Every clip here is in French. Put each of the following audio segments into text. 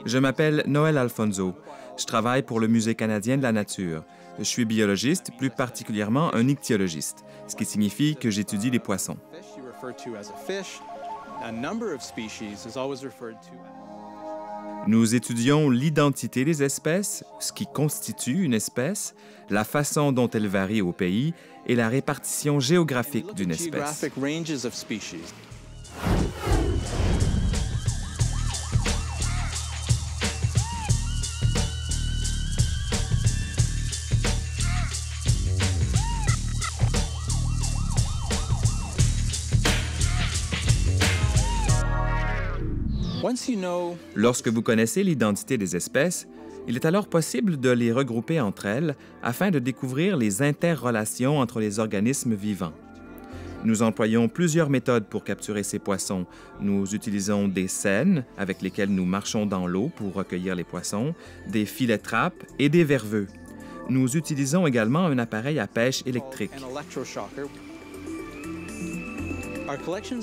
Je m'appelle Noel Alfonso. Je travaille pour le Musée canadien de la nature. Je suis biologiste, plus particulièrement un ichthyologiste, ce qui signifie que j'étudie les poissons. Nous étudions l'identité des espèces, ce qui constitue une espèce, la façon dont elle varie au pays et la répartition géographique d'une espèce. Lorsque vous connaissez l'identité des espèces, il est alors possible de les regrouper entre elles afin de découvrir les interrelations entre les organismes vivants. Nous employons plusieurs méthodes pour capturer ces poissons. Nous utilisons des seines avec lesquelles nous marchons dans l'eau pour recueillir les poissons, des filets trappes et des verveux. Nous utilisons également un appareil à pêche électrique.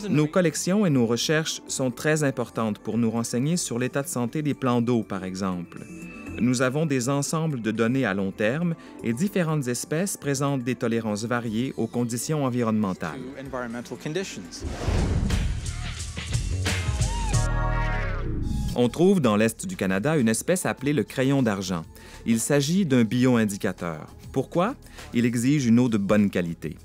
Nos collections et nos recherches sont très importantes pour nous renseigner sur l'état de santé des plans d'eau, par exemple. Nous avons des ensembles de données à long terme et différentes espèces présentent des tolérances variées aux conditions environnementales. On trouve dans l'Est du Canada une espèce appelée le crayon d'argent. Il s'agit d'un bioindicateur. Pourquoi? Il exige une eau de bonne qualité.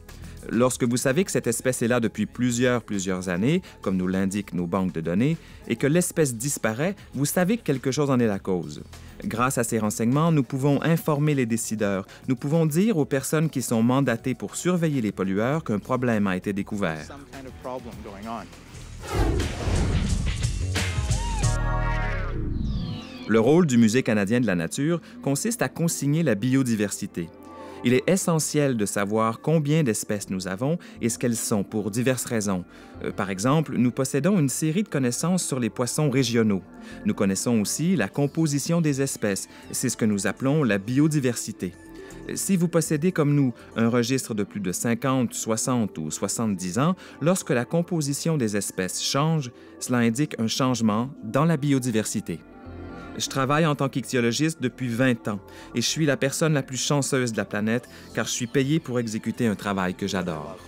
Lorsque vous savez que cette espèce est là depuis plusieurs années, comme nous l'indiquent nos banques de données, et que l'espèce disparaît, vous savez que quelque chose en est la cause. Grâce à ces renseignements, nous pouvons informer les décideurs. Nous pouvons dire aux personnes qui sont mandatées pour surveiller les pollueurs qu'un problème a été découvert. Le rôle du Musée canadien de la nature consiste à consigner la biodiversité. Il est essentiel de savoir combien d'espèces nous avons et ce qu'elles sont pour diverses raisons. Par exemple, nous possédons une série de connaissances sur les poissons régionaux. Nous connaissons aussi la composition des espèces. C'est ce que nous appelons la biodiversité. Si vous possédez comme nous un registre de plus de 50, 60 ou 70 ans, lorsque la composition des espèces change, cela indique un changement dans la biodiversité. Je travaille en tant qu'ichthyologiste depuis 20 ans et je suis la personne la plus chanceuse de la planète car je suis payé pour exécuter un travail que j'adore.